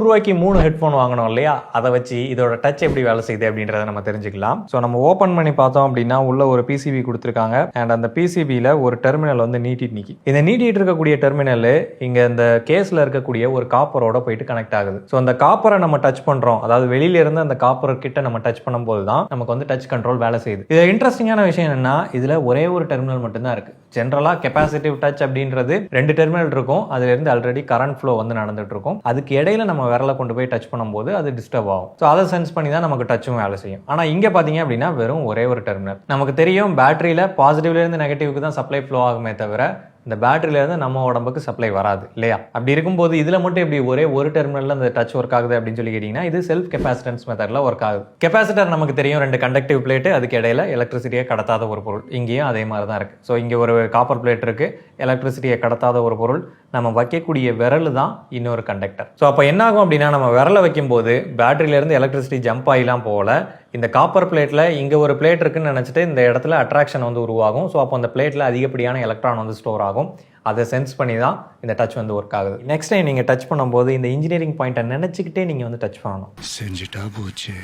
ரூபாய்க்கு 3 ஹெட்ஃபோன் வாங்கணும் இல்லையா, அதை வச்சு இதோட டச் எப்படி வேலை செய்யுது அப்படின்றத நம்ம தெரிஞ்சுக்கலாம். ஸோ நம்ம ஓப்பன் பண்ணி பார்த்தோம் அப்படின்னா உள்ள ஒரு பிசிபி கொடுத்துருக்காங்க. அண்ட் அந்த பிசிபியில் ஒரு டெர்மினல் வந்து நீட்டிட்டு இந்த நீட்டிட்டு இருக்கக்கூடிய டெர்மினல் இங்கே இந்த கேஸில் இருக்கக்கூடிய ஒரு காப்பரோட போயிட்டு கனெக்ட் ஆகுது. ஸோ அந்த காப்பரை நம்ம டச் பண்ணுறோம், அதாவது வெளியில இருந்து அந்த காப்பர் கிட்ட நம்ம டச் பண்ணும்போது தான் நமக்கு வந்து டச் கண்ட்ரோல் வேலை செய்யுது. இது இன்ட்ரெஸ்டிங்கான விஷயம் என்னன்னா, இதில் ஒரே ஒரு டெர்மினல் மட்டும்தான் இருக்கு. ஜென்ரலாக கெப்பாசிட்டிவ் டச் அப்படின்றது 2 டெர்மினல் இருக்கும். அதுல இருந்து ஆல்ரெடி கரண்ட் ஃப்ளோ வந்து நடந்துட்டு இருக்கும். அதுக்கு இடையில நம்ம விரலை கொண்டு போய் டச் பண்ணும்போது அது டிஸ்டர்ப் ஆகும். ஸோ அதை சென்ஸ் பண்ணி தான் நமக்கு டச்சும் வேலை செய்யும். ஆனால் இங்கே பார்த்தீங்க அப்படின்னா வெறும் ஒரே ஒரு டெர்மினல். நமக்கு தெரியும் பேட்டரியில் பாசிட்டிவ்லேருந்து நெகட்டிவ்க்கு தான் சப்ளை ஃப்ளோ ஆகுமே தவிர இந்த பேட்டரியிலேருந்து நம்ம உடம்புக்கு சப்ளை வராது இல்லையா. அப்படி இருக்கும்போது இதில் மட்டும் எப்படி ஒரே ஒரு டெர்மினலில் அந்த டச் ஒர்க் ஆகுது அப்படின்னு சொல்லி கேட்டிங்கன்னா, இது செல்ஃப் கெப்பாசிட்டன்ஸ் மெத்தடில் ஒர்க் ஆகுது. கெப்பாசிட்டர் நமக்கு தெரியும் 2 கண்டக்டிவ் பிளேட்டு, அதுக்கு இடையில எலக்ட்ரிசிட்டியை கடத்தாத ஒரு பொருள். இங்கேயும் அதே மாதிரி தான் இருக்குது. ஸோ இங்கே ஒரு காப்பர் பிளேட் இருக்குது, எலக்ட்ரிசிட்டியை கடத்தாத ஒரு பொருள். நம்ம வைக்கக்கூடிய விரல் தான் இன்னொரு கண்டக்டர். ஸோ அப்போ என்ன ஆகும் அப்படின்னா, நம்ம விரலை வைக்கும்போது பேட்டரியிலேருந்து எலக்ட்ரிசிட்டி ஜம்ப் ஆகிலாம் போகல, இந்த காப்பர் பிளேட்டில் இங்கே ஒரு பிளேட் இருக்குன்னு நினச்சிட்டு இந்த இடத்துல அட்ராக்ஷன் வந்து உருவாகும். ஸோ அப்போ அந்த பிளேட்டில் அதிகப்படியான எலக்ட்ரான் வந்து ஸ்டோர் ஆகும். அதை சென்ஸ் பண்ணி தான் இந்த டச் வந்து ஒர்க் ஆகுது. நெக்ஸ்ட் டைம் நீங்கள் டச் பண்ணும்போது இந்த இன்ஜினியரிங் பாயிண்ட்டை நினச்சிக்கிட்டே நீங்கள் வந்து டச் பண்ணணும். செஞ்சுட்டா போச்சு.